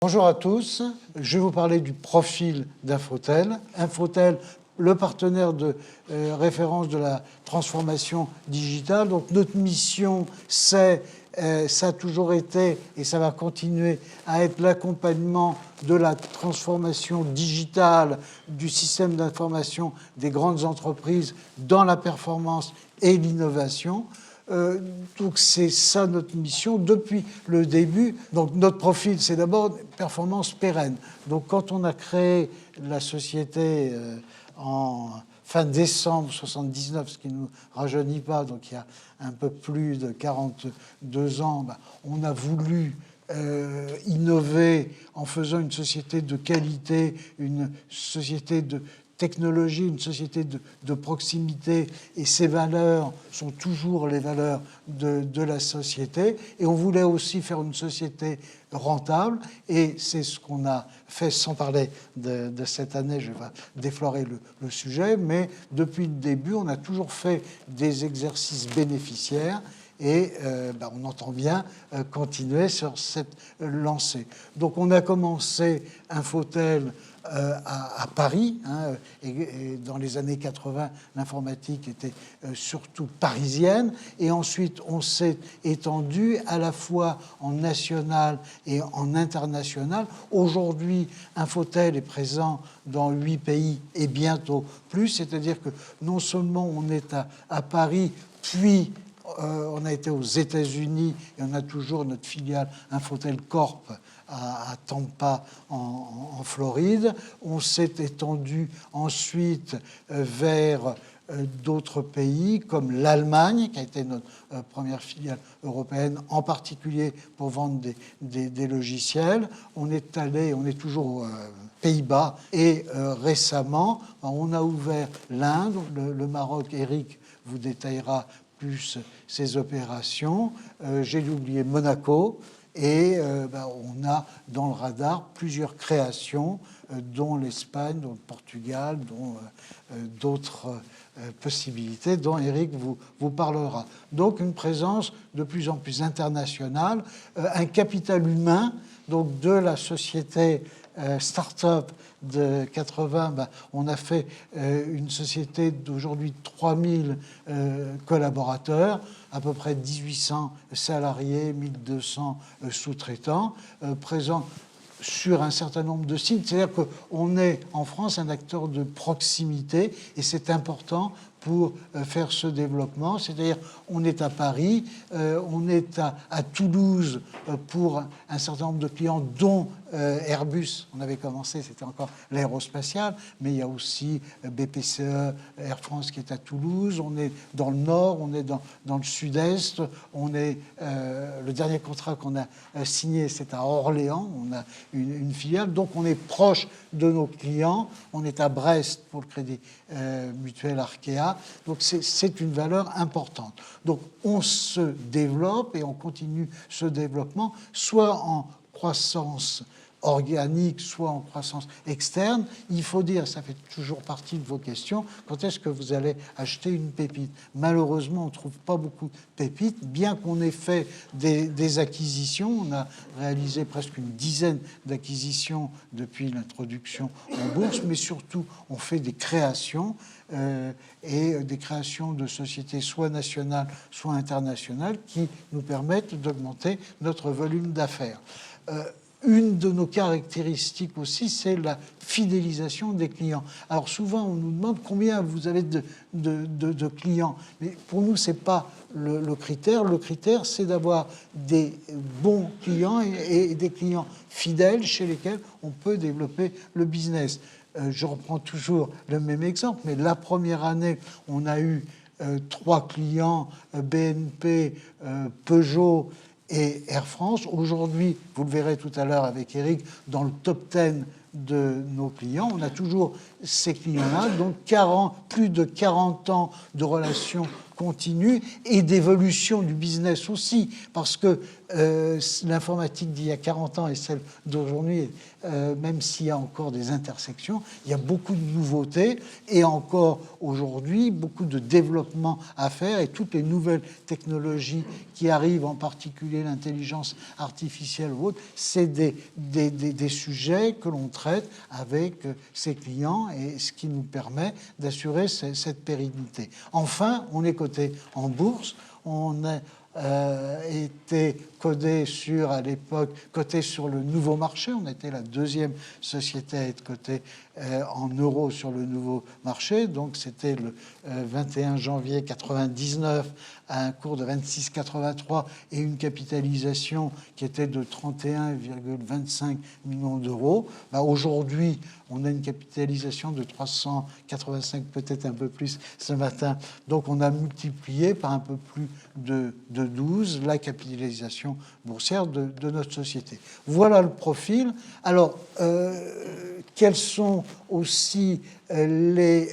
Bonjour à tous, je vais vous parler du profil d'Infotel. Infotel, le partenaire de référence de la transformation digitale. Donc notre mission, c'est, ça a toujours été et ça va continuer à être l'accompagnement de la transformation digitale du système d'information des grandes entreprises dans la performance et l'innovation. Donc c'est ça notre mission depuis le début. Donc notre profil, c'est d'abord performance pérenne. Donc quand on a créé la société en fin décembre 79, ce qui ne nous rajeunit pas, donc il y a un peu plus de 42 ans, on a voulu innover en faisant une société de qualité, une société de technologie, une société de proximité, et ces valeurs sont toujours les valeurs de la société. Et on voulait aussi faire une société rentable, et c'est ce qu'on a fait, sans parler de cette année, je vais déflorer le sujet, mais depuis le début, on a toujours fait des exercices bénéficiaires, et on entend bien continuer sur cette lancée. Donc on a commencé Infotel à Paris, hein, et dans les années 80, l'informatique était surtout parisienne, et ensuite on s'est étendu à la fois en national et en international. Aujourd'hui, Infotel est présent dans 8 pays et bientôt plus, c'est-à-dire que non seulement on est à Paris, puis on a été aux États-Unis et on a toujours notre filiale Infotel Corp à Tampa en Floride. On s'est étendu ensuite vers d'autres pays comme l'Allemagne, qui a été notre première filiale européenne, en particulier pour vendre des logiciels. On est toujours aux Pays-Bas, et récemment, on a ouvert l'Inde, le Maroc. Eric vous détaillera plus ces opérations. J'ai oublié Monaco, et on a dans le radar plusieurs créations, dont l'Espagne, dont le Portugal, dont d'autres possibilités dont Eric vous parlera. Donc une présence de plus en plus internationale, un capital humain, donc de la société start-up de 80, on a fait une société d'aujourd'hui 3000 collaborateurs, à peu près 1800 salariés, 1200 sous-traitants, présents sur un certain nombre de sites. C'est-à-dire qu'on est en France un acteur de proximité, et c'est important pour faire ce développement. C'est-à-dire on est à Paris, on est à Toulouse pour un certain nombre de clients, dont Airbus. On avait commencé, c'était encore l'aérospatiale, mais il y a aussi BPCE, Air France qui est à Toulouse. On est dans le nord, on est dans le sud-est. On est le dernier contrat qu'on a signé, c'est à Orléans. On a une filiale, donc on est proche de nos clients. On est à Brest pour le Crédit Mutuel Arkea. Donc c'est une valeur importante. Donc on se développe et on continue ce développement, soit en croissance organique, soit en croissance externe. Il faut dire, ça fait toujours partie de vos questions, quand est-ce que vous allez acheter une pépite? Malheureusement, on ne trouve pas beaucoup de pépites, bien qu'on ait fait des acquisitions. On a réalisé presque une dizaine d'acquisitions depuis l'introduction en bourse, mais surtout, on fait des créations, et des créations de sociétés soit nationales, soit internationales, qui nous permettent d'augmenter notre volume d'affaires. Une de nos caractéristiques aussi, c'est la fidélisation des clients. Alors souvent, on nous demande combien vous avez de clients. Mais pour nous, ce n'est pas le critère. Le critère, c'est d'avoir des bons clients et des clients fidèles chez lesquels on peut développer le business. Je reprends toujours le même exemple, mais la première année, on a eu 3 clients, BNP, Peugeot et Air France. Aujourd'hui, vous le verrez tout à l'heure avec Eric, dans le top 10 de nos clients, on a toujours ces clients-là, donc plus de 40 ans de relations continues et d'évolution du business aussi, parce que l'informatique d'il y a 40 ans et celle d'aujourd'hui, même s'il y a encore des intersections, il y a beaucoup de nouveautés et encore aujourd'hui beaucoup de développement à faire, et toutes les nouvelles technologies qui arrivent, en particulier l'intelligence artificielle ou autre, c'est des sujets que l'on traite avec ses clients, et ce qui nous permet d'assurer cette pérennité. Enfin, on est coté en bourse, on a été codé à l'époque, coté sur le nouveau marché. On était la deuxième société à être cotée en euros sur le nouveau marché. Donc c'était le 21 janvier 99 à un cours de 26,83 et une capitalisation qui était de 31,25 millions d'euros. Aujourd'hui, on a une capitalisation de 385, peut-être un peu plus ce matin. Donc on a multiplié par un peu plus de 12 la capitalisation boursière de notre société. Voilà le profil. Alors, quelles sont aussi les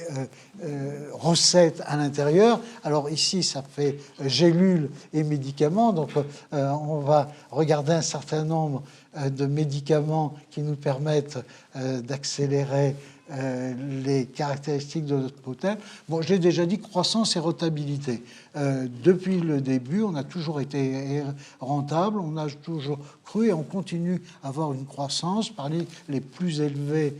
recettes à l'intérieur? Alors ici, ça fait gélules et médicaments. Donc, on va regarder un certain nombre de médicaments qui nous permettent d'accélérer les caractéristiques de notre modèle. Bon, j'ai déjà dit croissance et rentabilité. Depuis le début, on a toujours été rentable, on a toujours cru et on continue à avoir une croissance parmi les plus élevées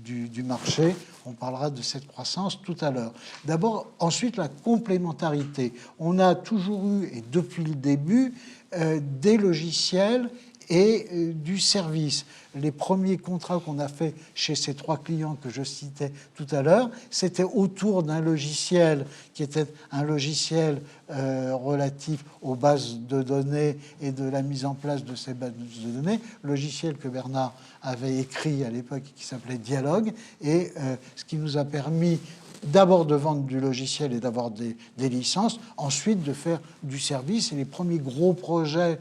du marché. On parlera de cette croissance tout à l'heure. D'abord, ensuite, la complémentarité. On a toujours eu, et depuis le début, des logiciels et du service. Les premiers contrats qu'on a fait chez ces 3 clients que je citais tout à l'heure, c'était autour d'un logiciel qui était un logiciel relatif aux bases de données et de la mise en place de ces bases de données, logiciel que Bernard avait écrit à l'époque qui s'appelait Dialogue, et ce qui nous a permis d'abord de vendre du logiciel et d'avoir des licences, ensuite de faire du service. Et les premiers gros projets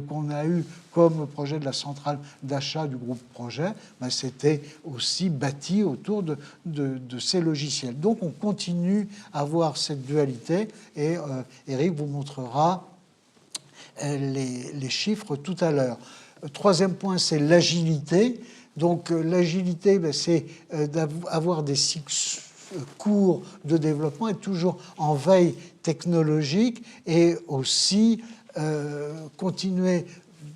qu'on a eus, comme le projet de la centrale d'achat du groupe Projet, c'était aussi bâti autour de ces logiciels. Donc on continue à avoir cette dualité, et Eric vous montrera les chiffres tout à l'heure. Troisième point, c'est l'agilité. Donc l'agilité, c'est d'avoir des cycles cours de développement, et toujours en veille technologique, et aussi continuer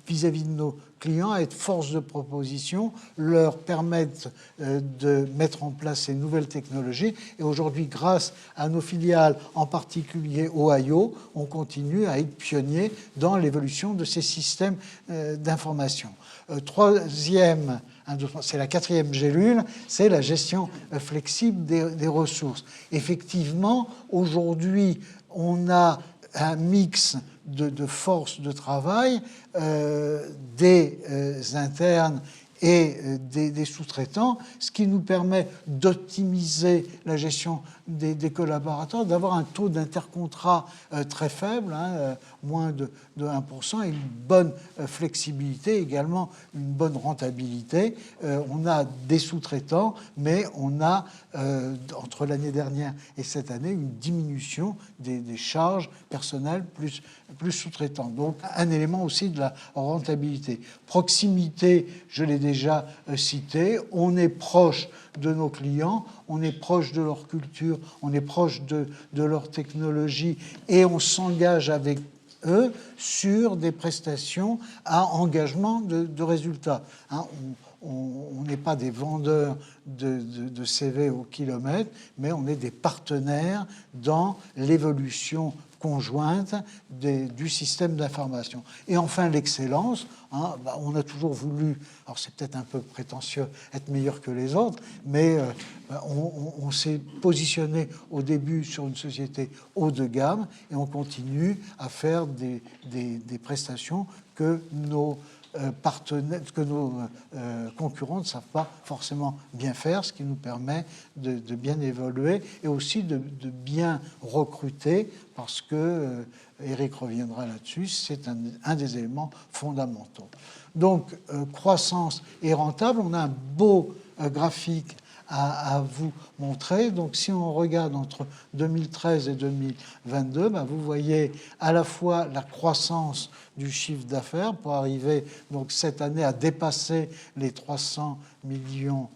vis-à-vis de nos clients à être force de proposition, leur permettre de mettre en place ces nouvelles technologies. Et aujourd'hui, grâce à nos filiales, en particulier Ohio, on continue à être pionnier dans l'évolution de ces systèmes d'information. Troisième, c'est la quatrième gélule, c'est la gestion flexible des ressources. Effectivement, aujourd'hui, on a un mix de forces de travail, des internes et des sous-traitants, ce qui nous permet d'optimiser la gestion des collaborateurs, d'avoir un taux d'intercontrat très faible, moins de 1%, et une bonne flexibilité, également une bonne rentabilité. On a des sous-traitants, mais on a, entre l'année dernière et cette année, une diminution des charges personnelles plus sous-traitants. Donc, un élément aussi de la rentabilité. Proximité, je l'ai déjà cité, on est proche de nos clients, on est proche de leur culture, on est proche de leur technologie, et on s'engage avec eux sur des prestations à engagement de résultats. On n'est pas des vendeurs de CV au kilomètre, mais on est des partenaires dans l'évolution conjointe du système d'information. Et enfin, l'excellence. On a toujours voulu, alors c'est peut-être un peu prétentieux, être meilleur que les autres, mais on s'est positionné au début sur une société haut de gamme, et on continue à faire des prestations que nos partenaires, que nos concurrents ne savent pas forcément bien faire, ce qui nous permet de bien évoluer et aussi de bien recruter, parce que Eric reviendra là-dessus, c'est un des éléments fondamentaux. Donc croissance et rentable, on a un beau graphique à vous montrer. Donc si on regarde entre 2013 et 2022, vous voyez à la fois la croissance du chiffre d'affaires pour arriver donc cette année à dépasser les 300 millions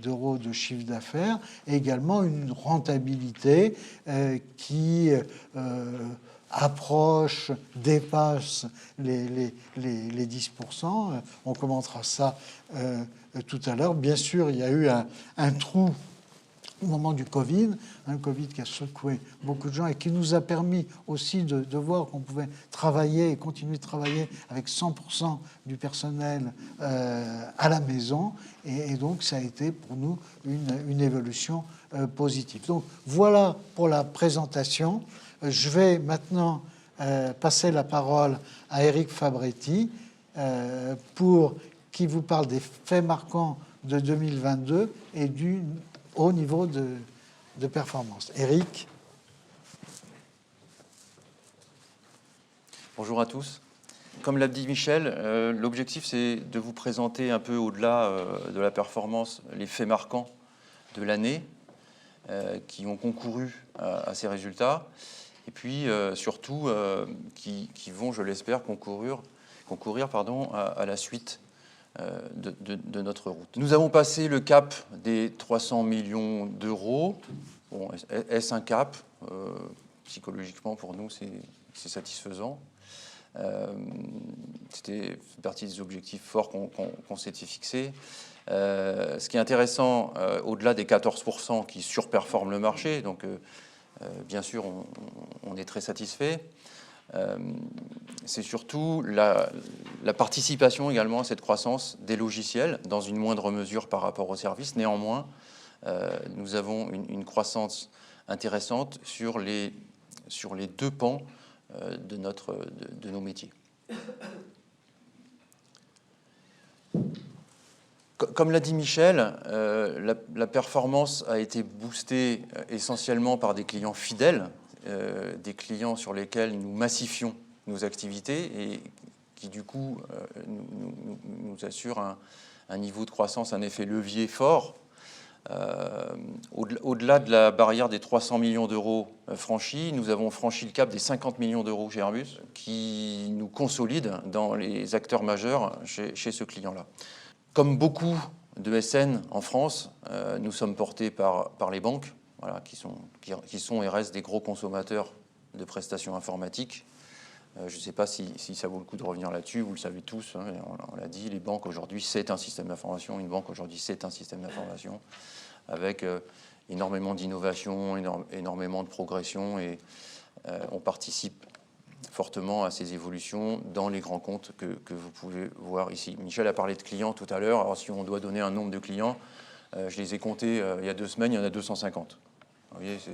d'euros de chiffre d'affaires, et également une rentabilité qui approche, dépasse les 10%. On commentera ça tout à l'heure. Bien sûr, il y a eu un trou au moment du Covid, un Covid qui a secoué beaucoup de gens et qui nous a permis aussi de voir qu'on pouvait travailler et continuer de travailler avec 100% du personnel à la maison. Et donc, ça a été pour nous une évolution positive. Donc, voilà pour la présentation. Je vais maintenant passer la parole à Éric Fabretti pour qui vous parle des faits marquants de 2022 et du haut niveau de performance. Éric. Bonjour à tous. Comme l'a dit Michel, l'objectif c'est de vous présenter un peu au-delà de la performance les faits marquants de l'année qui ont concouru à ces résultats et puis surtout qui vont, je l'espère, concourir à la suite de notre route. Nous avons passé le cap des 300 millions d'euros. Bon, est-ce un cap? Psychologiquement, pour nous, c'est satisfaisant. C'était partie des objectifs forts qu'on s'était fixés. Ce qui est intéressant, au-delà des 14% qui surperforment le marché, donc bien sûr, on est très satisfait. C'est surtout la participation également à cette croissance des logiciels, dans une moindre mesure par rapport aux services. Néanmoins, nous avons une croissance intéressante sur les deux pans de nos métiers. Comme l'a dit Michel, la performance a été boostée essentiellement par des clients fidèles, des clients sur lesquels nous massifions nos activités et qui du coup nous assurent un niveau de croissance, un effet levier fort. Au-delà de la barrière des 300 millions d'euros franchis, nous avons franchi le cap des 50 millions d'euros chez Airbus, qui nous consolide dans les acteurs majeurs chez ce client-là. Comme beaucoup de SN en France, nous sommes portés par les banques, voilà, qui sont et restent des gros consommateurs de prestations informatiques. Je ne sais pas si ça vaut le coup de revenir là-dessus, vous le savez tous, hein, on l'a dit, les banques aujourd'hui, c'est un système d'information, une banque aujourd'hui, c'est un système d'information, avec énormément d'innovation, énormément de progression, et on participe fortement à ces évolutions dans les grands comptes que vous pouvez voir ici. Michel a parlé de clients tout à l'heure, alors si on doit donner un nombre de clients, je les ai comptés il y a 2 semaines, il y en a 250. Vous voyez, c'est...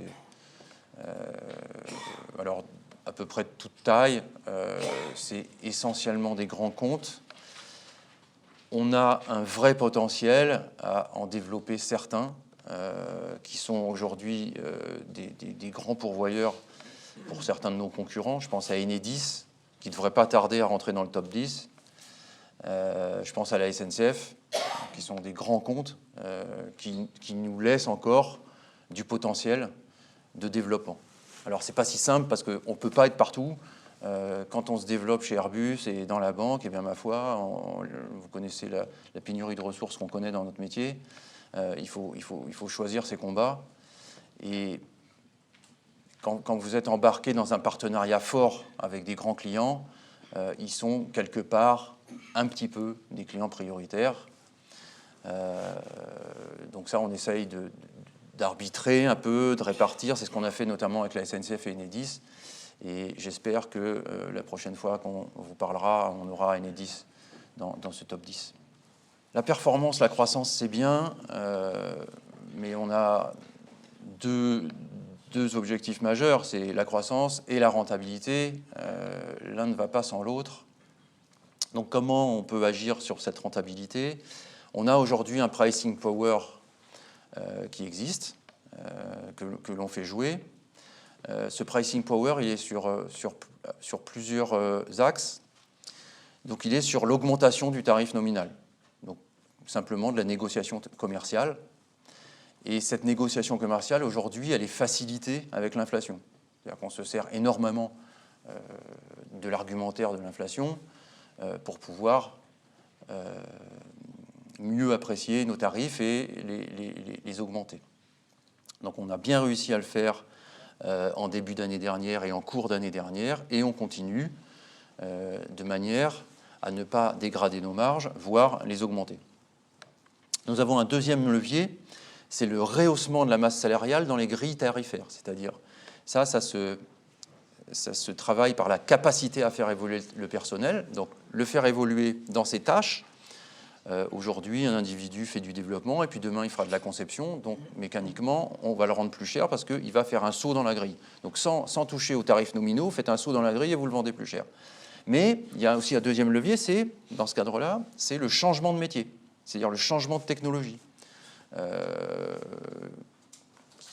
alors, à peu près de toute taille, c'est essentiellement des grands comptes. On a un vrai potentiel à en développer certains, qui sont aujourd'hui des grands pourvoyeurs pour certains de nos concurrents. Je pense à Enedis, qui ne devrait pas tarder à rentrer dans le top 10. Je pense à la SNCF, qui sont des grands comptes qui nous laissent encore du potentiel de développement. Alors, ce n'est pas si simple parce qu'on ne peut pas être partout. Quand on se développe chez Airbus et dans la banque, eh bien, ma foi, vous connaissez la pénurie de ressources qu'on connaît dans notre métier. Il faut choisir ses combats. Et quand vous êtes embarqué dans un partenariat fort avec des grands clients, ils sont quelque part un petit peu des clients prioritaires. Donc ça, on essaye d'arbitrer un peu, de répartir. C'est ce qu'on a fait notamment avec la SNCF et Enedis. Et j'espère que la prochaine fois qu'on vous parlera, on aura Enedis dans ce top 10. La performance, la croissance, c'est bien, mais on a deux objectifs majeurs, c'est la croissance et la rentabilité. L'un ne va pas sans l'autre. Donc comment on peut agir sur cette rentabilité? On a aujourd'hui un pricing power qui existe, que l'on fait jouer. Ce pricing power, il est sur plusieurs axes. Donc il est sur l'augmentation du tarif nominal, donc simplement de la négociation commerciale. Et cette négociation commerciale, aujourd'hui, elle est facilitée avec l'inflation. C'est-à-dire qu'on se sert énormément de l'argumentaire de l'inflation pour pouvoir mieux apprécier nos tarifs et les augmenter. Donc on a bien réussi à le faire en début d'année dernière et en cours d'année dernière, et on continue de manière à ne pas dégrader nos marges, voire les augmenter. Nous avons un deuxième levier, c'est le rehaussement de la masse salariale dans les grilles tarifaires. C'est-à-dire, ça se travaille par la capacité à faire évoluer le personnel, donc le faire évoluer dans ses tâches. Aujourd'hui, un individu fait du développement et puis demain, il fera de la conception. Donc, mécaniquement, on va le rendre plus cher parce qu'il va faire un saut dans la grille. Donc, sans toucher aux tarifs nominaux, faites un saut dans la grille et vous le vendez plus cher. Mais il y a aussi un deuxième levier, c'est, dans ce cadre-là, c'est le changement de métier, c'est-à-dire le changement de technologie,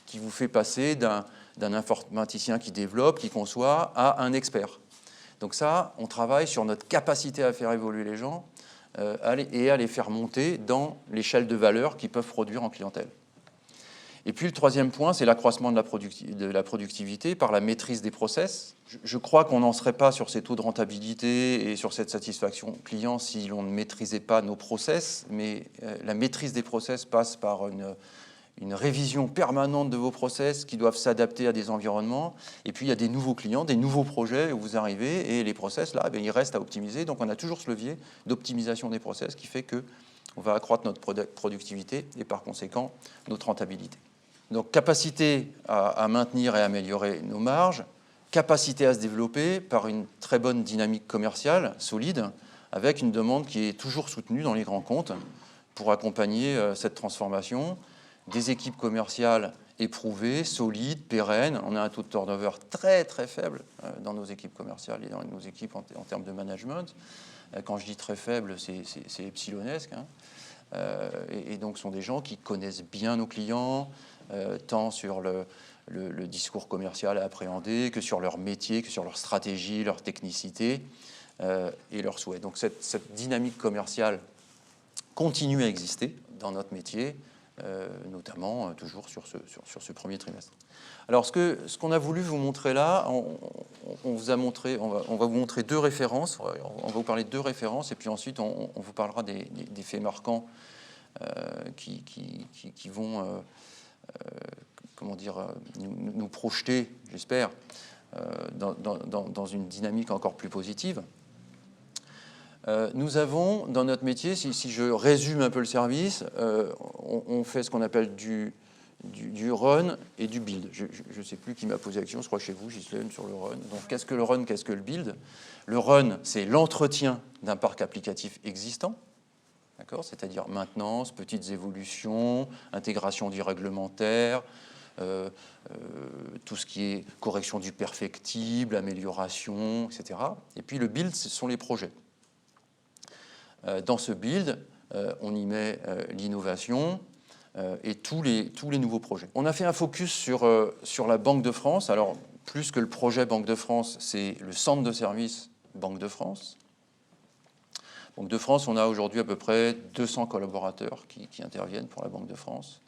qui vous fait passer d'un informaticien qui développe, qui conçoit, à un expert. Donc ça, on travaille sur notre capacité à faire évoluer les gens et à les faire monter dans l'échelle de valeur qu'ils peuvent produire en clientèle. Et puis le troisième point, c'est l'accroissement de la productivité par la maîtrise des process. Je crois qu'on n'en serait pas sur ces taux de rentabilité et sur cette satisfaction client si l'on ne maîtrisait pas nos process, mais la maîtrise des process passe par une révision permanente de vos process qui doivent s'adapter à des environnements. Et puis, il y a des nouveaux clients, des nouveaux projets où vous arrivez et les process, là, ils restent à optimiser. Donc, on a toujours ce levier d'optimisation des process qui fait qu'on va accroître notre productivité et par conséquent, notre rentabilité. Donc, capacité à maintenir et améliorer nos marges, capacité à se développer par une très bonne dynamique commerciale solide avec une demande qui est toujours soutenue dans les grands comptes pour accompagner cette transformation. Des équipes commerciales éprouvées, solides, pérennes. On a un taux de turnover très très faible dans nos équipes commerciales et dans nos équipes en termes de management. Quand je dis très faible, c'est epsilonesque. Et donc ce sont des gens qui connaissent bien nos clients, tant sur le discours commercial à appréhender que sur leur métier, que sur leur stratégie, leur technicité et leurs souhaits. Donc cette dynamique commerciale continue à exister dans notre métier, notamment toujours sur ce premier trimestre. Alors, ce qu'on a voulu vous montrer là, on va vous montrer deux références. On va vous parler de deux références, et puis ensuite, on vous parlera des faits marquants qui vont nous projeter, j'espère, dans une dynamique encore plus positive. Nous avons, dans notre métier, si je résume un peu le service, on fait ce qu'on appelle du run et du build. Je ne sais plus qui m'a posé la question, je crois chez vous, Ghislaine, sur le run. Donc, qu'est-ce que le run, qu'est-ce que le build? Le run, c'est l'entretien d'un parc applicatif existant, d'accord, c'est-à-dire maintenance, petites évolutions, intégration du réglementaire, tout ce qui est correction du perfectible, amélioration, etc. Et puis le build, ce sont les projets. Dans ce build, on y met l'innovation et tous les nouveaux projets. On a fait un focus sur la Banque de France. Alors, plus que le projet Banque de France, c'est le centre de service Banque de France. Banque de France, on a aujourd'hui à peu près 200 collaborateurs qui interviennent pour la Banque de France.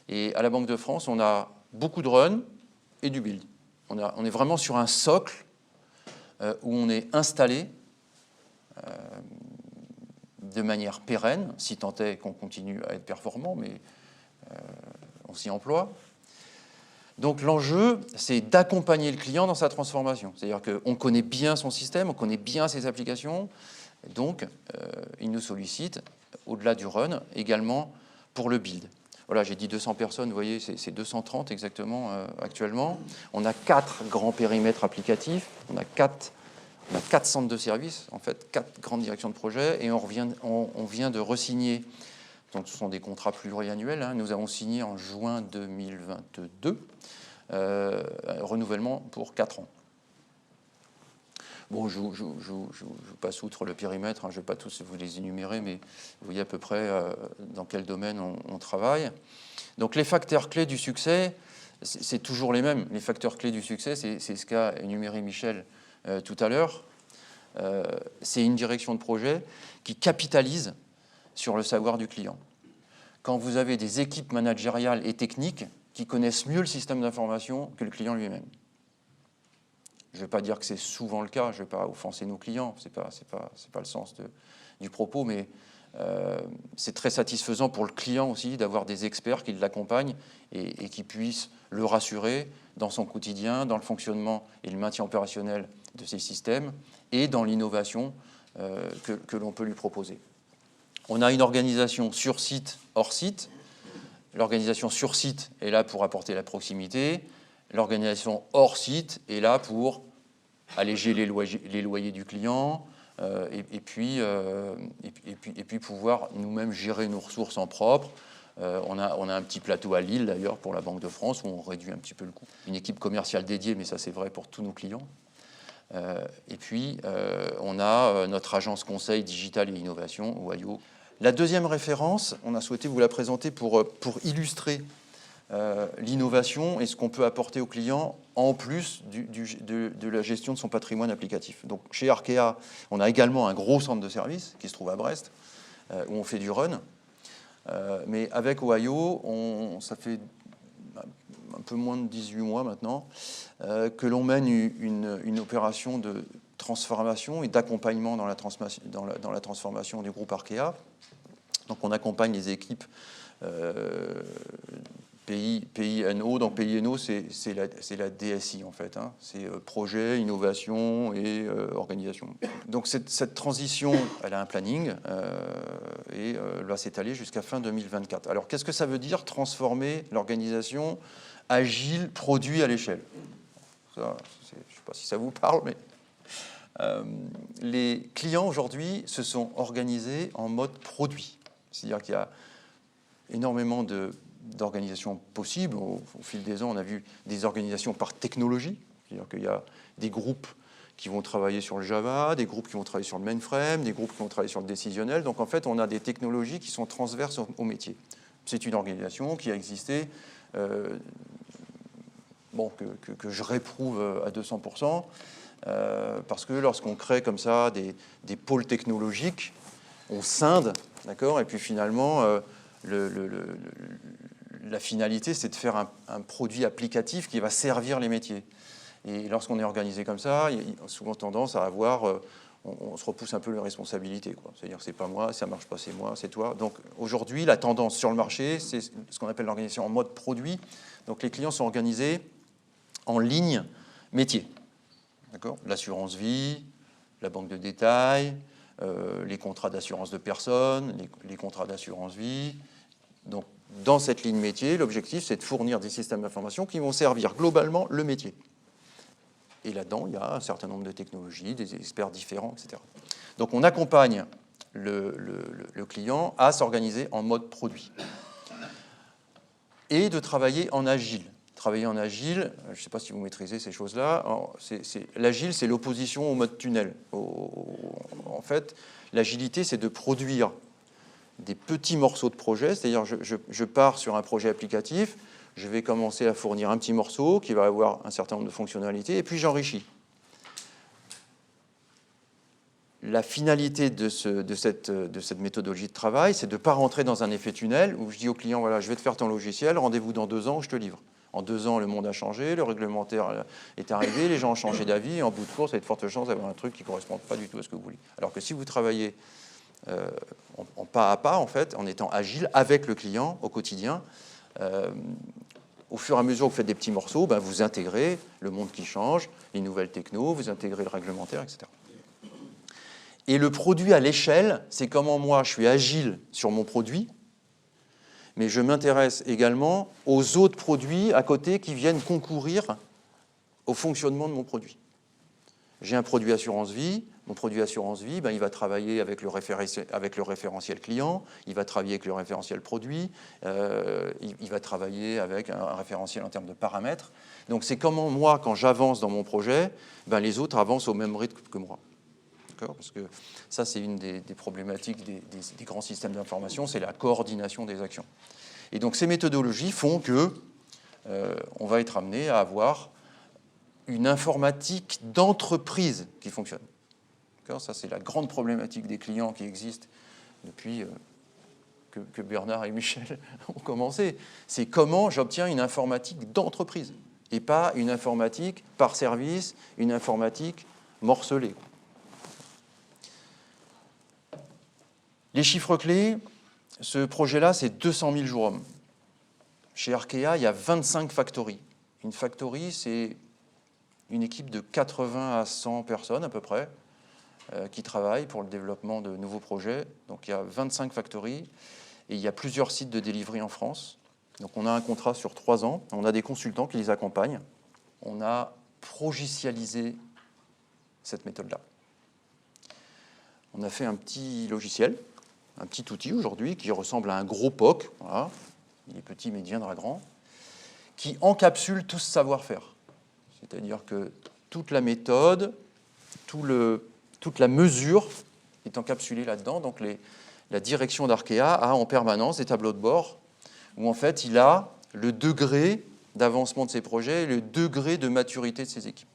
Et à la Banque de France, on a beaucoup de run et du build. On est vraiment sur un socle où on est installé de manière pérenne, si tant est qu'on continue à être performant, mais on s'y emploie. Donc l'enjeu, c'est d'accompagner le client dans sa transformation. C'est-à-dire qu'on connaît bien son système, on connaît bien ses applications, donc il nous sollicite, au-delà du run, également pour le build. Voilà, j'ai dit 200 personnes, vous voyez, c'est 230 exactement actuellement. On a 4 grands périmètres applicatifs, on a 4 centres de services, en fait, 4 grandes directions de projet, et on vient de re-signer, donc ce sont des contrats pluriannuels, hein, nous avons signé en juin 2022, renouvellement pour 4 ans. Bon, je passe outre le périmètre, hein, je ne vais pas tous vous les énumérer, mais vous voyez à peu près dans quel domaine on travaille. Donc les facteurs clés du succès, c'est toujours les mêmes. Les facteurs clés du succès, c'est ce qu'a énuméré Michel tout à l'heure. C'est une direction de projet qui capitalise sur le savoir du client. quand vous avez des équipes managériales et techniques qui connaissent mieux le système d'information que le client lui-même. Je ne vais pas dire que c'est souvent le cas, je ne vais pas offenser nos clients, ce n'est pas le sens du propos, mais c'est très satisfaisant pour le client aussi d'avoir des experts qui l'accompagnent et qui puissent le rassurer dans son quotidien, dans le fonctionnement et le maintien opérationnel de ces systèmes et dans l'innovation que l'on peut lui proposer. On a une organisation sur site, hors site. L'organisation sur site est là pour apporter la proximité. L'organisation hors site est là pour alléger les loyers du client et puis pouvoir nous-mêmes gérer nos ressources en propre. On a un petit plateau à Lille, d'ailleurs, pour la Banque de France, où on réduit un petit peu le coût. Une équipe commerciale dédiée, mais ça, c'est vrai pour tous nos clients. Et puis, on a notre agence conseil digital et innovation, OIO. La deuxième référence, on a souhaité vous la présenter pour illustrer l'innovation et ce qu'on peut apporter au client en plus de la gestion de son patrimoine applicatif. Donc, chez Arkéa, on a également un gros centre de service qui se trouve à Brest, où on fait du run. Mais avec OIO, ça fait un peu moins de 18 mois maintenant, que l'on mène une opération de transformation et d'accompagnement dans la transformation du groupe Arkéa. Donc on accompagne les équipes PINO. Donc PINO, c'est la DSI en fait. Hein. C'est projet, innovation et organisation. Donc cette transition, elle a un planning et va s'étaler jusqu'à fin 2024. Alors qu'est-ce que ça veut dire transformer l'organisation agile, produit à l'échelle? Je ne sais pas si ça vous parle, mais les clients aujourd'hui se sont organisés en mode produit. C'est-à-dire qu'il y a énormément d'organisations possibles. Au fil des ans, on a vu des organisations par technologie. C'est-à-dire qu'il y a des groupes qui vont travailler sur le Java, des groupes qui vont travailler sur le mainframe, des groupes qui vont travailler sur le décisionnel. Donc en fait, on a des technologies qui sont transverses au métier. C'est une organisation qui a existé, que je réprouve à 200%, parce que lorsqu'on crée comme ça des pôles technologiques, on scinde, d'accord, et puis finalement, la finalité, c'est de faire un produit applicatif qui va servir les métiers. Et lorsqu'on est organisé comme ça, il y a souvent tendance à avoir, on se repousse un peu les responsabilités, quoi. C'est-à-dire, c'est pas moi, ça marche pas, c'est moi, c'est toi. Donc aujourd'hui, la tendance sur le marché, c'est ce qu'on appelle l'organisation en mode produit. Donc les clients sont organisés en ligne métier, d'accord. L'assurance vie, la banque de détail, les contrats d'assurance de personnes, les contrats d'assurance vie. Donc, dans cette ligne métier, l'objectif, c'est de fournir des systèmes d'information qui vont servir globalement le métier. Et là-dedans, il y a un certain nombre de technologies, des experts différents, etc. Donc, on accompagne le client à s'organiser en mode produit et de travailler en agile. Travailler en agile, je ne sais pas si vous maîtrisez ces choses-là, l'agile, c'est l'opposition au mode tunnel. En fait, l'agilité, c'est de produire des petits morceaux de projet, c'est-à-dire je pars sur un projet applicatif, je vais commencer à fournir un petit morceau qui va avoir un certain nombre de fonctionnalités, et puis j'enrichis. La finalité de cette méthodologie de travail, c'est de ne pas rentrer dans un effet tunnel où je dis au client, voilà, je vais te faire ton logiciel, rendez-vous dans 2 ans, je te livre. En 2 ans, le monde a changé, le réglementaire est arrivé, les gens ont changé d'avis, et en bout de course, il y a de fortes chances d'avoir un truc qui ne correspond pas du tout à ce que vous voulez. Alors que si vous travaillez en pas à pas, en fait, en étant agile avec le client au quotidien, au fur et à mesure que vous faites des petits morceaux, vous intégrez le monde qui change, les nouvelles technos, vous intégrez le réglementaire, etc. Et le produit à l'échelle, c'est comment moi je suis agile sur mon produit, mais je m'intéresse également aux autres produits à côté qui viennent concourir au fonctionnement de mon produit. J'ai un produit assurance vie. Mon produit assurance vie, il va travailler avec le référentiel client, il va travailler avec le référentiel produit, il va travailler avec un référentiel en termes de paramètres. Donc c'est comment moi, quand j'avance dans mon projet, les autres avancent au même rythme que moi. Parce que ça, c'est une des problématiques des grands systèmes d'information, c'est la coordination des actions. Et donc ces méthodologies font que on va être amené à avoir une informatique d'entreprise qui fonctionne. Ça, c'est la grande problématique des clients qui existent depuis que que Bernard et Michel ont commencé. C'est comment j'obtiens une informatique d'entreprise et pas une informatique par service, une informatique morcelée. Les chiffres clés, ce projet-là, c'est 200 000 jours hommes. Chez Arkea, il y a 25 factories. Une factory, c'est une équipe de 80 à 100 personnes à peu près qui travaillent pour le développement de nouveaux projets. Donc il y a 25 factories et il y a plusieurs sites de delivery en France. Donc on a un contrat sur 3 ans, on a des consultants qui les accompagnent. On a progicialisé cette méthode-là. On a fait un petit logiciel, un petit outil aujourd'hui qui ressemble à un gros POC, voilà. Il est petit mais il deviendra grand, qui encapsule tout ce savoir-faire. C'est-à-dire que toute la méthode, toute la mesure est encapsulée là-dedans. Donc la direction d'Arkea a en permanence des tableaux de bord où en fait il a le degré d'avancement de ses projets et le degré de maturité de ses équipes.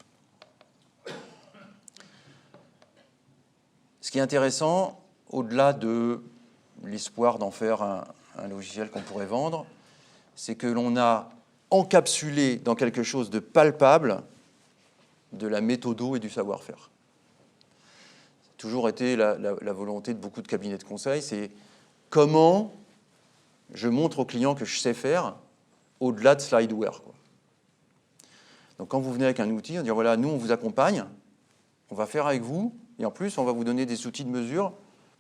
Ce qui est intéressant, au-delà de l'espoir d'en faire un logiciel qu'on pourrait vendre, c'est que l'on a encapsulé dans quelque chose de palpable de la méthodo et du savoir-faire. C'est toujours été la volonté de beaucoup de cabinets de conseil, c'est comment je montre au client que je sais faire au-delà de slideware, quoi. Donc quand vous venez avec un outil, on dit voilà, nous on vous accompagne, on va faire avec vous, et en plus on va vous donner des outils de mesure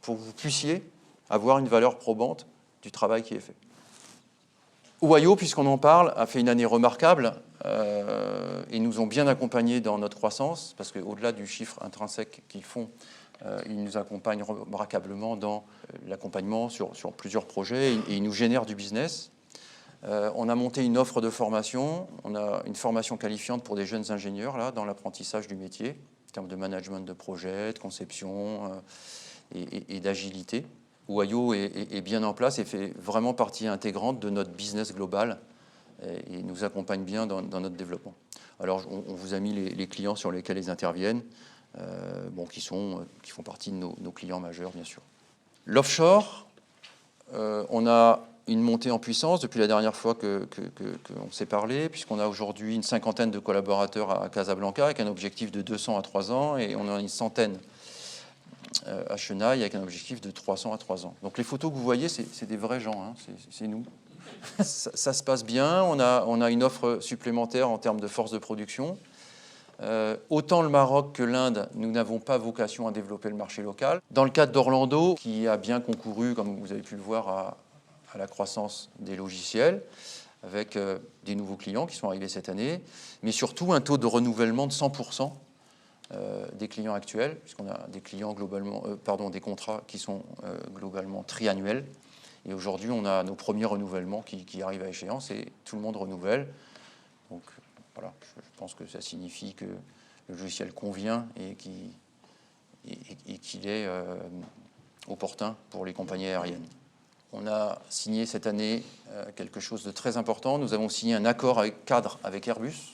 pour que vous puissiez avoir une valeur probante du travail qui est fait. Oyo, puisqu'on en parle, a fait une année remarquable et nous ont bien accompagnés dans notre croissance, parce qu'au-delà du chiffre intrinsèque qu'ils font, ils nous accompagnent remarquablement dans l'accompagnement sur plusieurs projets et ils nous génèrent du business. On a monté une offre de formation, on a une formation qualifiante pour des jeunes ingénieurs là, dans l'apprentissage du métier, en termes de management de projet, de conception et d'agilité. Oyo est bien en place et fait vraiment partie intégrante de notre business global et nous accompagne bien dans notre développement. Alors, on vous a mis les clients sur lesquels ils interviennent, qui font partie de nos clients majeurs, bien sûr. L'offshore, on a une montée en puissance depuis la dernière fois qu'on s'est parlé, puisqu'on a aujourd'hui une 50aine de collaborateurs à Casablanca avec un objectif de 200 à 3 ans et on a une centaine à Chenaille avec un objectif de 300 à 3 ans. Donc les photos que vous voyez, c'est des vrais gens, hein, c'est nous. Ça se passe bien, on a une offre supplémentaire en termes de force de production. Autant le Maroc que l'Inde, nous n'avons pas vocation à développer le marché local. Dans le cadre d'Orlando, qui a bien concouru, comme vous avez pu le voir, à la croissance des logiciels, avec des nouveaux clients qui sont arrivés cette année, mais surtout un taux de renouvellement de 100%. Des clients actuels, puisqu'on a des clients globalement, des contrats qui sont globalement triannuels. Et aujourd'hui, on a nos premiers renouvellements qui arrivent à échéance et tout le monde renouvelle. Donc voilà, je pense que ça signifie que le logiciel convient et qu'il est opportun pour les compagnies aériennes. On a signé cette année quelque chose de très important. Nous avons signé un accord cadre avec Airbus.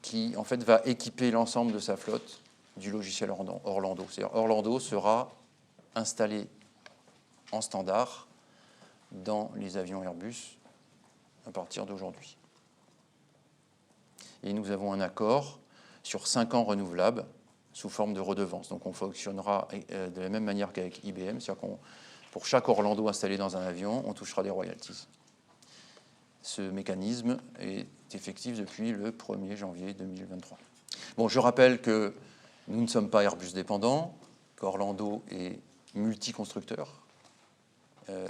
Qui en fait va équiper l'ensemble de sa flotte du logiciel Orlando. C'est-à-dire Orlando sera installé en standard dans les avions Airbus à partir d'aujourd'hui. Et nous avons un accord sur 5 ans renouvelables sous forme de redevance. Donc on fonctionnera de la même manière qu'avec IBM, c'est-à-dire qu'on pour chaque Orlando installé dans un avion, on touchera des royalties. Ce mécanisme est effectif depuis le 1er janvier 2023. Bon, je rappelle que nous ne sommes pas Airbus dépendants, qu'Orlando est multi-constructeur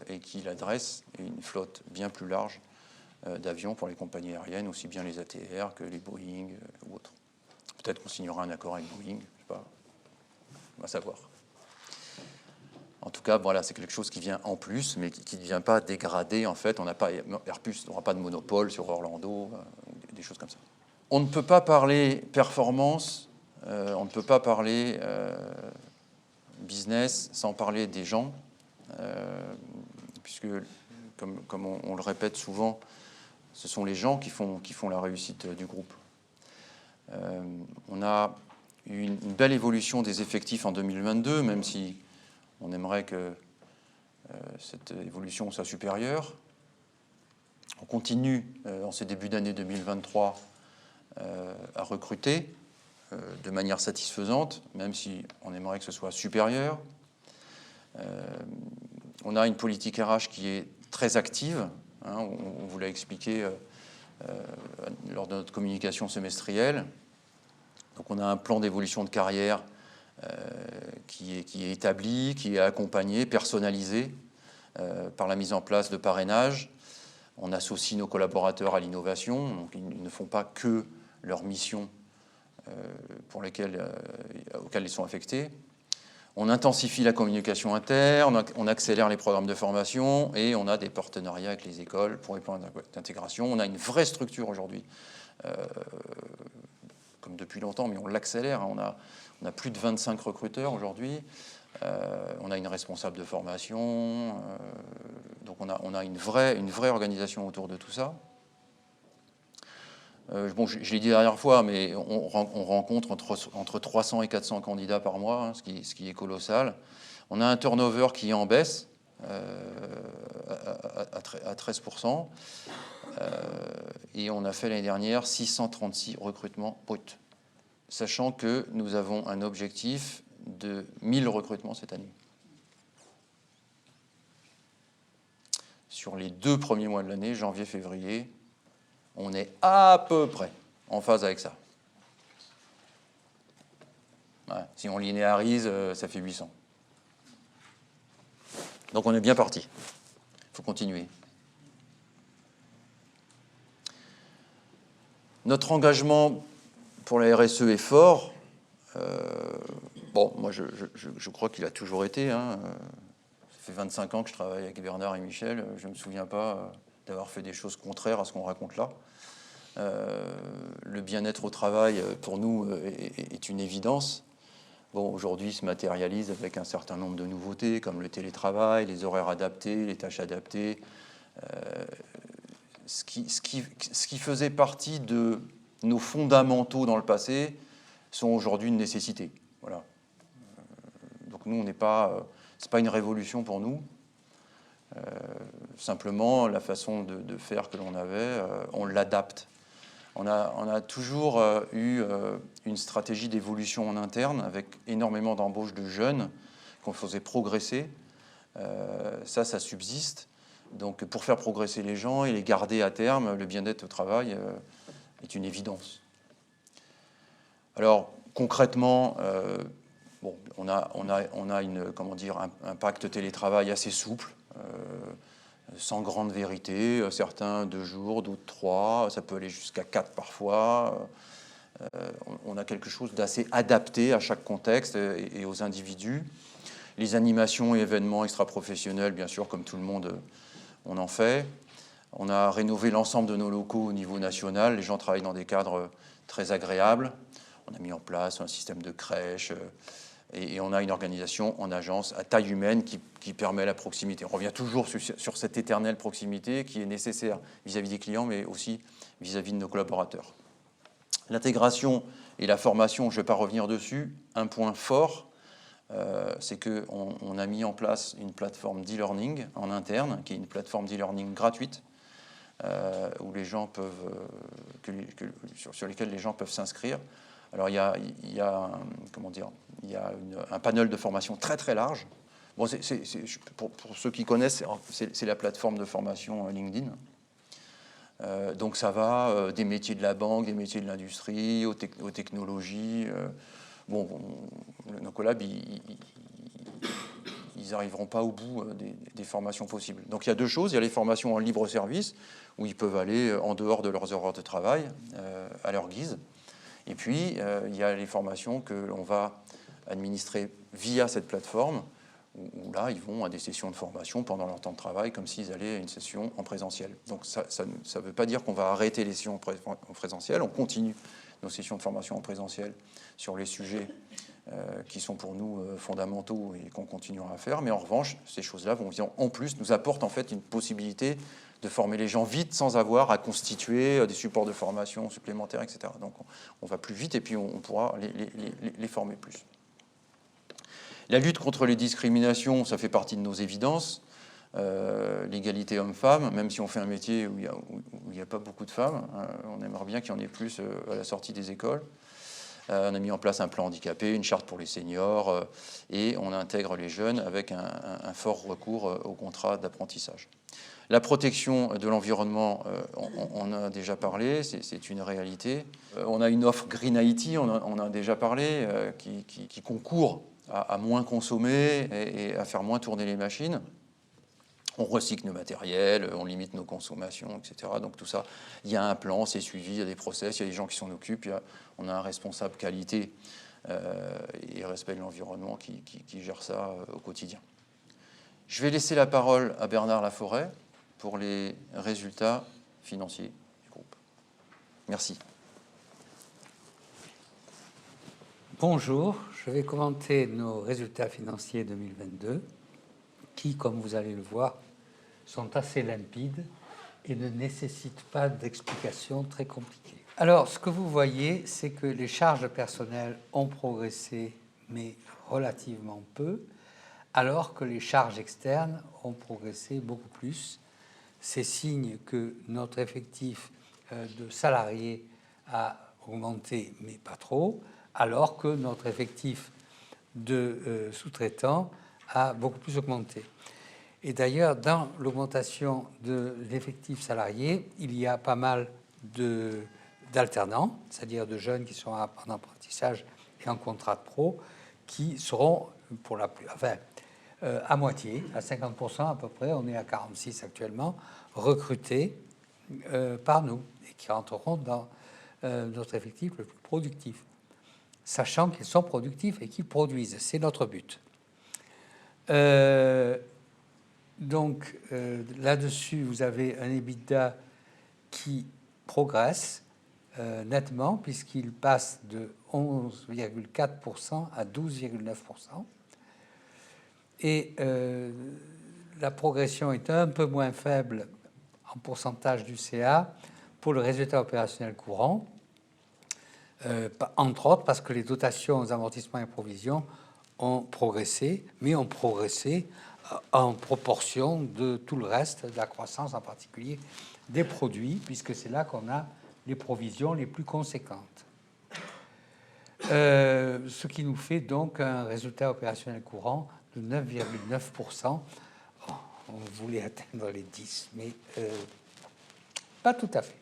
et qu'il adresse une flotte bien plus large d'avions pour les compagnies aériennes, aussi bien les ATR que les Boeing ou autres. Peut-être qu'on signera un accord avec Boeing, je ne sais pas, on va savoir. En tout cas, voilà, c'est quelque chose qui vient en plus, mais qui ne vient pas dégrader. En fait, Airbus n'aura pas de monopole sur Orlando, des choses comme ça. On ne peut pas parler performance, on ne peut pas parler business sans parler des gens, puisque, comme on le répète souvent, ce sont les gens qui font la réussite du groupe. On a eu une belle évolution des effectifs en 2022, même si On aimerait que cette évolution soit supérieure. On continue, en ces débuts d'année 2023, à recruter de manière satisfaisante, même si on aimerait que ce soit supérieur. On a une politique RH qui est très active. On vous l'a expliqué lors de notre communication semestrielle. Donc on a un plan d'évolution de carrière qui est établi, qui est accompagné, personnalisé par la mise en place de parrainage. On associe nos collaborateurs à l'innovation, donc ils ne font pas que leur mission auxquelles ils sont affectés. On intensifie la communication interne, on accélère les programmes de formation et on a des partenariats avec les écoles pour les plans d'intégration. On a une vraie structure aujourd'hui, comme depuis longtemps, mais on l'accélère. On a plus de 25 recruteurs aujourd'hui. On a une responsable de formation. Donc on a une vraie organisation autour de tout ça. Bon, je l'ai dit la dernière fois, mais on rencontre entre 300 et 400 candidats par mois, ce qui est colossal. On a un turnover qui est en baisse à 13%. Et on a fait l'année dernière 636 recrutements bruts, sachant que nous avons un objectif de 1000 recrutements cette année. Sur les 2 premiers mois de l'année, janvier-février, on est à peu près en phase avec ça. Ouais, si on linéarise, ça fait 800. Donc on est bien parti. Il faut continuer. Notre engagement pour la RSE est fort. Bon, moi je crois qu'il a toujours été. Ça fait 25 ans que je travaille avec Bernard et Michel. Je ne me souviens pas d'avoir fait des choses contraires à ce qu'on raconte là. Le bien-être au travail, pour nous, est une évidence. Bon, aujourd'hui, il se matérialise avec un certain nombre de nouveautés, comme le télétravail, les horaires adaptés, les tâches adaptées. Ce qui faisait partie de nos fondamentaux dans le passé sont aujourd'hui une nécessité. Voilà. Donc nous, c'est pas une révolution pour nous. Simplement, la façon de faire que l'on avait, on l'adapte. On a toujours eu une stratégie d'évolution en interne avec énormément d'embauches de jeunes qu'on faisait progresser. Ça subsiste. Donc pour faire progresser les gens et les garder à terme, le bien-être au travail est une évidence. Alors concrètement, bon, on a un pacte télétravail assez souple. Sans grande vérité, certains 2 jours, d'autres 3, ça peut aller jusqu'à 4 parfois. On a quelque chose d'assez adapté à chaque contexte et aux individus. Les animations et événements extra-professionnels, bien sûr, comme tout le monde, on en fait. On a rénové l'ensemble de nos locaux au niveau national. Les gens travaillent dans des cadres très agréables. On a mis en place un système de crèche et on a une organisation en agence à taille humaine qui permet la proximité. On revient toujours sur cette éternelle proximité qui est nécessaire vis-à-vis des clients, mais aussi vis-à-vis de nos collaborateurs. L'intégration et la formation, je ne vais pas revenir dessus. Un point fort, c'est qu'on a mis en place une plateforme d'e-learning en interne, qui est une plateforme d'e-learning gratuite, où les gens peuvent, sur lesquelles les gens peuvent s'inscrire. Alors il y a un panel de formation très très large. Bon, pour ceux qui connaissent, c'est la plateforme de formation LinkedIn. Donc ça va des métiers de la banque, des métiers de l'industrie, aux technologies. Nos collabs, ils n'arriveront pas au bout des formations possibles. Donc il y a 2 choses. Il y a les formations en libre service, où ils peuvent aller en dehors de leurs horaires de travail, à leur guise. Et puis, il y a les formations que l'on va administrer via cette plateforme, où là, ils vont à des sessions de formation pendant leur temps de travail, comme s'ils allaient à une session en présentiel. Donc ça ne veut pas dire qu'on va arrêter les sessions en présentiel. On continue nos sessions de formation en présentiel sur les sujets qui sont pour nous fondamentaux et qu'on continuera à faire. Mais en revanche, ces choses-là vont en plus nous apportent en fait une possibilité de former les gens vite sans avoir à constituer des supports de formation supplémentaires, etc. Donc on va plus vite et puis on pourra les former plus. La lutte contre les discriminations, ça fait partie de nos évidences. L'égalité homme-femme, même si on fait un métier où il n'y a pas beaucoup de femmes, on aimerait bien qu'il y en ait plus à la sortie des écoles. On a mis en place un plan handicapé, une charte pour les seniors, et on intègre les jeunes avec un fort recours au contrat d'apprentissage. La protection de l'environnement, on a déjà parlé, c'est une réalité. On a une offre Green IT, on a déjà parlé, qui concourt à moins consommer et à faire moins tourner les machines. On recycle nos matériels, on limite nos consommations, etc. Donc tout ça, il y a un plan, c'est suivi, il y a des process, il y a des gens qui s'en occupent, on a un responsable qualité et respect de l'environnement qui gère ça au quotidien. Je vais laisser la parole à Bernard Laforêt pour les résultats financiers du groupe. Merci. Bonjour, je vais commenter nos résultats financiers 2022 qui, comme vous allez le voir, sont assez limpides et ne nécessitent pas d'explications très compliquées. Alors, ce que vous voyez, c'est que les charges personnelles ont progressé, mais relativement peu, alors que les charges externes ont progressé beaucoup plus. C'est signe que notre effectif de salariés a augmenté, mais pas trop, alors que notre effectif de sous-traitants a beaucoup plus augmenté. Et d'ailleurs, dans l'augmentation de l'effectif salarié, il y a pas mal d'alternants, c'est-à-dire de jeunes qui sont en apprentissage et en contrat de pro, qui seront pour la plus, à moitié, à 50% à peu près, on est à 46 actuellement, recrutés par nous et qui rentreront dans notre effectif le plus productif, sachant qu'ils sont productifs et qu'ils produisent. C'est notre but. Donc là-dessus, vous avez un EBITDA qui progresse nettement puisqu'il passe de 11,4% à 12,9%. Et la progression est un peu moins faible en pourcentage du CA pour le résultat opérationnel courant, entre autres parce que les dotations aux amortissements et provisions ont progressé, mais ont progressé en proportion de tout le reste de la croissance, en particulier des produits, puisque c'est là qu'on a les provisions les plus conséquentes. Ce qui nous fait donc un résultat opérationnel courant de 9,9%. Oh, on voulait atteindre les 10, mais pas tout à fait.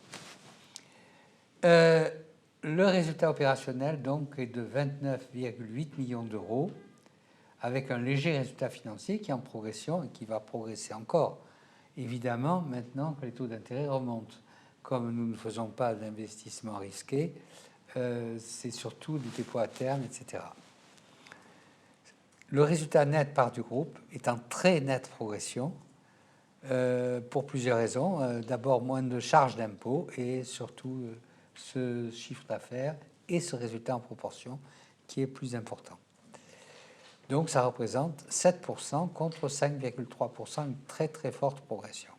Le résultat opérationnel donc est de 29,8 millions d'euros, avec un léger résultat financier qui est en progression et qui va progresser encore, évidemment, maintenant que les taux d'intérêt remontent. Comme nous ne faisons pas d'investissement risqué, c'est surtout du dépôt à terme, etc. Le résultat net part du groupe est en très nette progression pour plusieurs raisons. D'abord, moins de charges d'impôts et surtout ce chiffre d'affaires et ce résultat en proportion qui est plus important. Donc, ça représente 7% contre 5,3%, une très, très forte progression.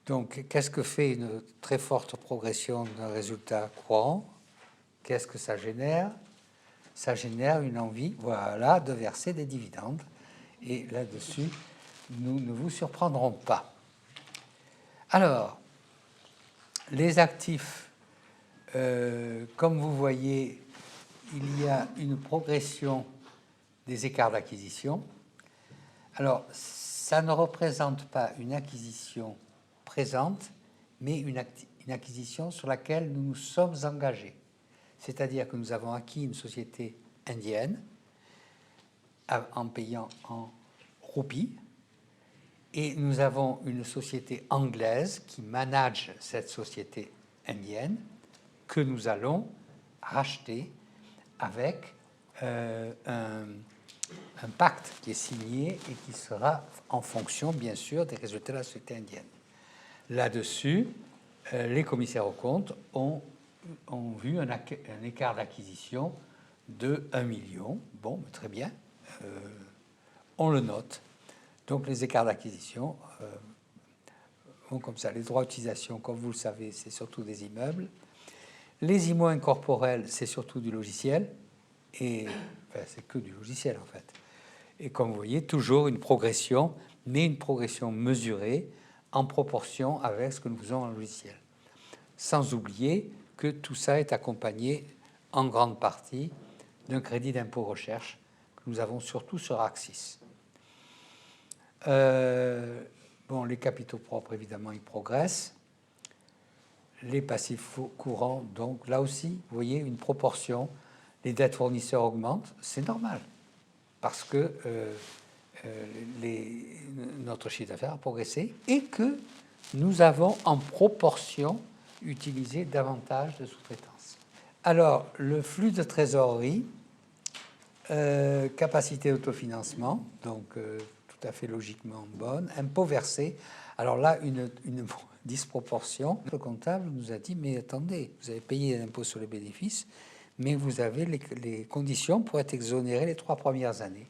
Donc, qu'est-ce que fait une très forte progression d'un résultat courant? Qu'est-ce que ça génère? Ça génère une envie, voilà, de verser des dividendes. Et là-dessus, nous ne vous surprendrons pas. Alors, les actifs, comme vous voyez, il y a une progression des écarts d'acquisition. Alors, ça ne représente pas une acquisition présente, mais une acquisition sur laquelle nous nous sommes engagés. C'est-à-dire que nous avons acquis une société indienne en payant en roupies, et nous avons une société anglaise qui manage cette société indienne que nous allons racheter avec un pacte qui est signé et qui sera en fonction, bien sûr, des résultats de la société indienne. Là-dessus, les commissaires aux comptes ont vu un écart d'acquisition de 1 million. Bon, très bien, on le note. Donc les écarts d'acquisition vont comme ça. Les droits d'utilisation, comme vous le savez, c'est surtout des immeubles. Les IMO incorporels, c'est surtout du logiciel. Et Enfin, c'est que du logiciel en fait. Et comme vous voyez, toujours une progression, mais une progression mesurée en proportion avec ce que nous faisons en logiciel. Sans oublier que tout ça est accompagné en grande partie d'un crédit d'impôt recherche que nous avons surtout sur Axis. Bon, les capitaux propres, évidemment, ils progressent. Les passifs courants, donc là aussi, vous voyez une proportion. Les dettes fournisseurs augmentent, c'est normal, parce que notre chiffre d'affaires a progressé et que nous avons en proportion utilisé davantage de sous-traitance. Alors, le flux de trésorerie, capacité d'autofinancement, donc tout à fait logiquement bonne, impôt versé. Alors là, une disproportion. Le comptable nous a dit, mais attendez, vous avez payé l'impôt sur les bénéfices, mais vous avez les conditions pour être exonéré les 3 premières années.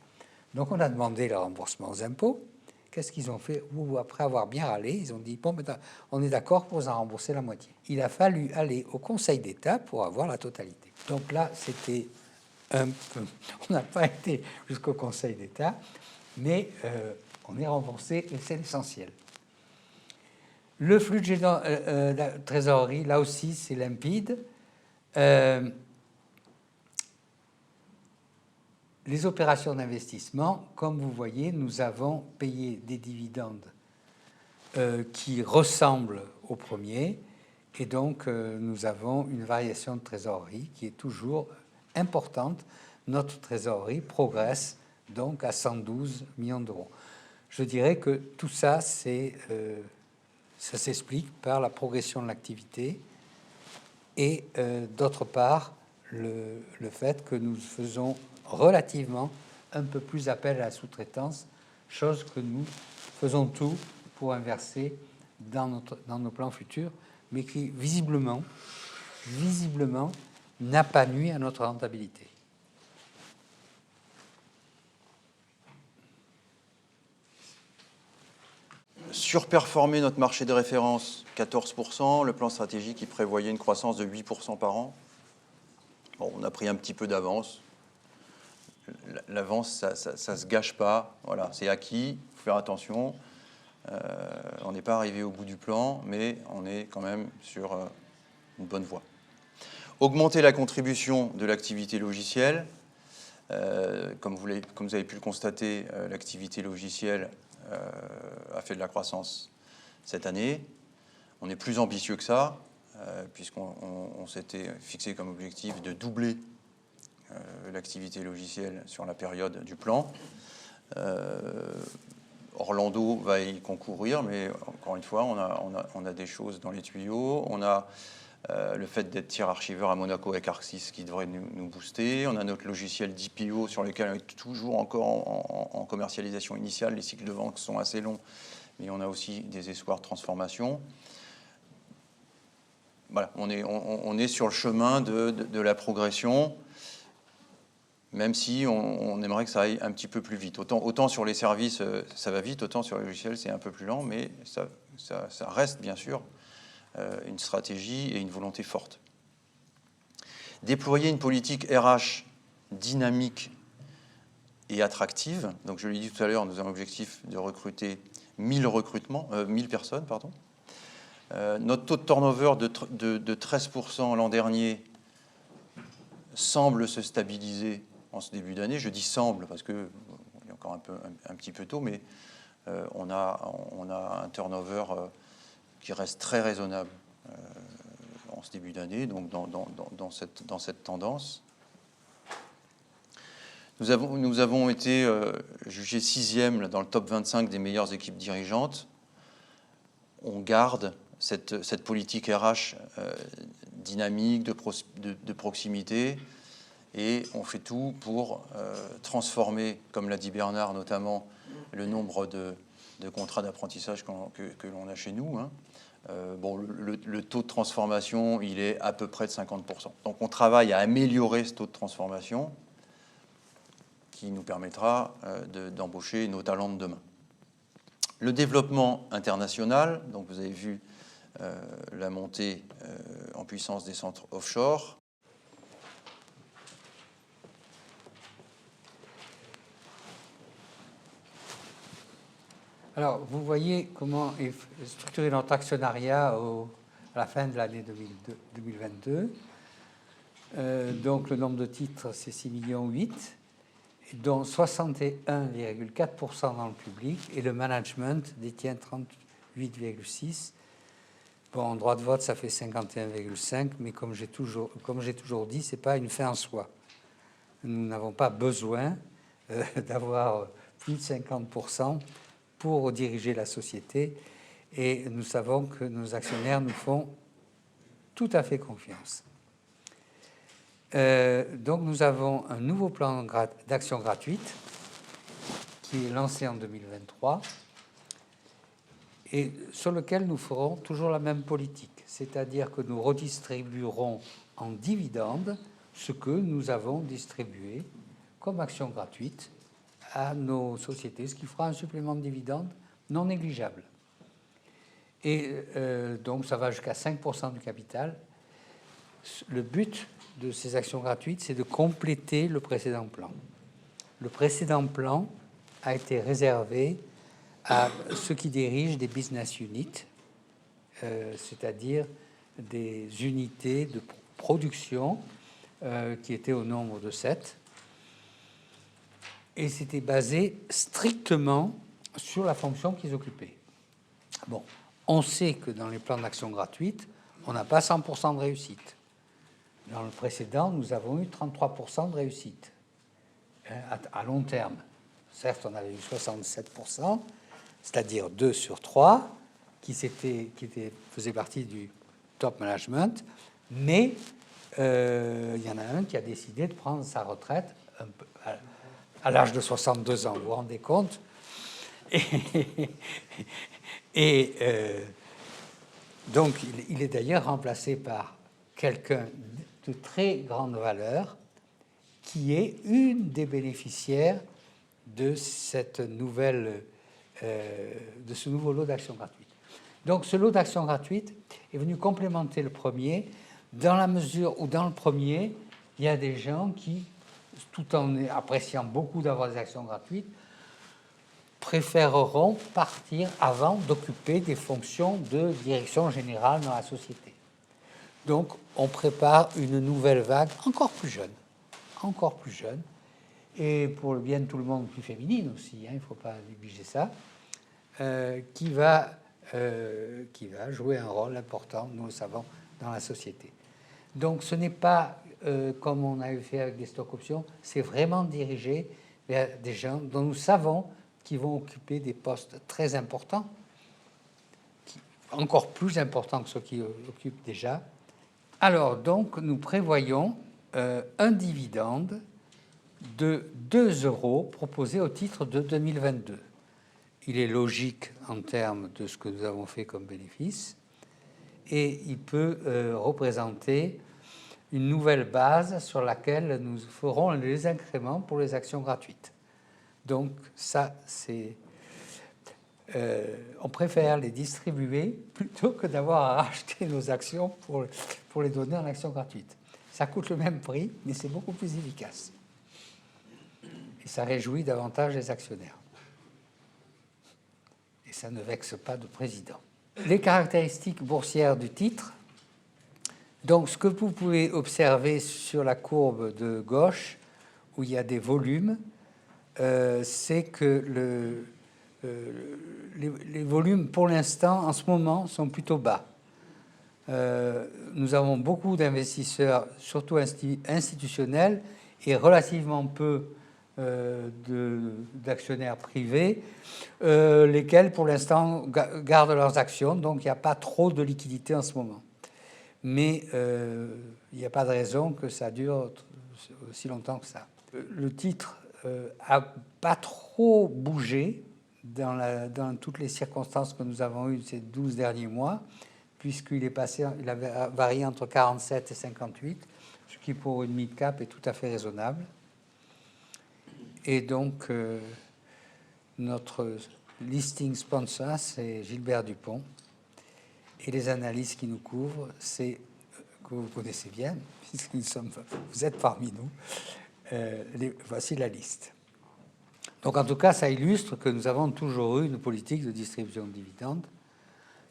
Donc on a demandé le remboursement aux impôts. Qu'est-ce qu'ils ont fait? Après avoir bien râlé, ils ont dit, bon, maintenant, on est d'accord pour vous en rembourser la moitié. Il a fallu aller au Conseil d'État pour avoir la totalité. Donc là, c'était un peu... On n'a pas été jusqu'au Conseil d'État, mais on est remboursé et c'est l'essentiel. Le flux de trésorerie, là aussi, c'est limpide. Les opérations d'investissement, comme vous voyez, nous avons payé des dividendes qui ressemblent au premier, et donc nous avons une variation de trésorerie qui est toujours importante. Notre trésorerie progresse donc à 112 millions d'euros. Je dirais que tout ça, ça s'explique par la progression de l'activité et d'autre part le fait que nous faisons relativement un peu plus appel à la sous-traitance, chose que nous faisons tout pour inverser dans nos plans futurs, mais qui visiblement n'a pas nui à notre rentabilité. Surperformer notre marché de référence, 14%. Le plan stratégique, il prévoyait une croissance de 8% par an. Bon, on a pris un petit peu d'avance. L'avance, ça se gâche pas. Voilà, c'est acquis. Il faut faire attention. On n'est pas arrivé au bout du plan, mais on est quand même sur une bonne voie. Augmenter la contribution de l'activité logicielle. Comme vous avez pu le constater, l'activité logicielle a fait de la croissance cette année. On est plus ambitieux que ça, puisqu'on s'était fixé comme objectif de doubler l'activité logicielle sur la période du plan. Orlando va y concourir, mais encore une fois, on a des choses dans les tuyaux. On a le fait d'être tiers archiveur à Monaco avec Arxis qui devrait nous booster. On a notre logiciel d'IPO sur lequel on est toujours encore en commercialisation initiale. Les cycles de vente sont assez longs, mais on a aussi des espoirs de transformation. Voilà, on est sur le chemin de la progression, même si on aimerait que ça aille un petit peu plus vite. Autant sur les services, ça va vite, autant sur les logiciels, c'est un peu plus lent, mais ça reste bien sûr une stratégie et une volonté forte. Déployer une politique RH dynamique et attractive. Donc, je l'ai dit tout à l'heure, nous avons l'objectif de recruter 1000 personnes. Notre taux de turnover de 13% l'an dernier semble se stabiliser en ce début d'année. Je dis semble parce qu'il est encore un petit peu tôt, mais on a un turnover qui reste très raisonnable en ce début d'année, donc dans cette tendance. Nous avons été jugés 6e dans le top 25 des meilleures équipes dirigeantes. On garde cette politique RH dynamique, de proximité, et on fait tout pour transformer, comme l'a dit Bernard notamment, le nombre de contrats d'apprentissage que l'on a chez nous. Le taux de transformation, il est à peu près de 50%. Donc on travaille à améliorer ce taux de transformation qui nous permettra d'embaucher nos talents de demain. Le développement international, donc vous avez vu la montée en puissance des centres offshore. Alors, vous voyez comment est structuré notre actionnariat à la fin de l'année 2022. Donc, le nombre de titres, c'est 6,8 millions, dont 61,4% dans le public, et le management détient 38,6%. Bon, en droit de vote, ça fait 51,5%, mais comme j'ai toujours dit, ce n'est pas une fin en soi. Nous n'avons pas besoin d'avoir plus de 50% pour diriger la société, et nous savons que nos actionnaires nous font tout à fait confiance. Donc nous avons un nouveau plan d'action gratuite qui est lancé en 2023 et sur lequel nous ferons toujours la même politique, c'est-à-dire que nous redistribuerons en dividendes ce que nous avons distribué comme action gratuite à nos sociétés, ce qui fera un supplément de dividendes non négligeable. Et donc ça va jusqu'à 5% du capital. Le but de ces actions gratuites, c'est de compléter le précédent plan. Le précédent plan a été réservé à ceux qui dirigent des business units, c'est-à-dire des unités de production qui étaient au nombre de 7. Et c'était basé strictement sur la fonction qu'ils occupaient. Bon, on sait que dans les plans d'action gratuite, on n'a pas 100% de réussite. Dans le précédent, nous avons eu 33% de réussite à long terme. Certes, on avait eu 67%, c'est-à-dire 2 sur 3, qui faisaient partie du top management, mais il y en a un qui a décidé de prendre sa retraite un peu, à l'âge de 62 ans, vous vous rendez compte? Donc, il est d'ailleurs remplacé par quelqu'un de très grande valeur qui est une des bénéficiaires de cette nouvelle, de ce nouveau lot d'action gratuite. Donc, ce lot d'action gratuite est venu complémenter le premier, dans la mesure où dans le premier, il y a des gens qui, tout en appréciant beaucoup d'avoir des actions gratuites, préféreront partir avant d'occuper des fonctions de direction générale dans la société. Donc, on prépare une nouvelle vague encore plus jeune, et pour le bien de tout le monde, plus féminine aussi, hein, il ne faut pas négliger ça, qui va jouer un rôle important, nous le savons, dans la société. Donc, ce n'est pas comme on avait fait avec des stocks options, c'est vraiment dirigé vers des gens dont nous savons qu'ils vont occuper des postes très importants, encore plus importants que ceux qui occupent déjà. Alors, donc, nous prévoyons un dividende de 2 € proposé au titre de 2022. Il est logique en termes de ce que nous avons fait comme bénéfice et il peut représenter une nouvelle base sur laquelle nous ferons les incréments pour les actions gratuites. Donc, ça, c'est... on préfère les distribuer plutôt que d'avoir à racheter nos actions pour les donner en action gratuite. Ça coûte le même prix, mais c'est beaucoup plus efficace. Et ça réjouit davantage les actionnaires. Et ça ne vexe pas de président. Les caractéristiques boursières du titre. Donc, ce que vous pouvez observer sur la courbe de gauche, où il y a des volumes, c'est que les volumes, pour l'instant, en ce moment, sont plutôt bas. Nous avons beaucoup d'investisseurs, surtout institutionnels, et relativement peu d'actionnaires privés, lesquels, pour l'instant, gardent leurs actions, donc il n'y a pas trop de liquidité en ce moment. Mais il n'y a pas de raison que ça dure aussi longtemps que ça. Le titre n'a pas trop bougé dans toutes les circonstances que nous avons eues ces 12 derniers mois, puisqu'il il avait varié entre 47 et 58, ce qui pour une mid-cap est tout à fait raisonnable. Et donc, notre listing sponsor, c'est Gilbert Dupont. Et les analyses qui nous couvrent, c'est que vous connaissez bien, puisque vous êtes parmi nous. Voici la liste. Donc en tout cas, ça illustre que nous avons toujours eu une politique de distribution de dividendes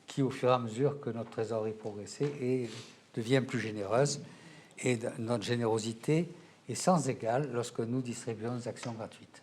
qui, au fur et à mesure que notre trésorerie progressait, devient plus généreuse. Et notre générosité est sans égale lorsque nous distribuons des actions gratuites.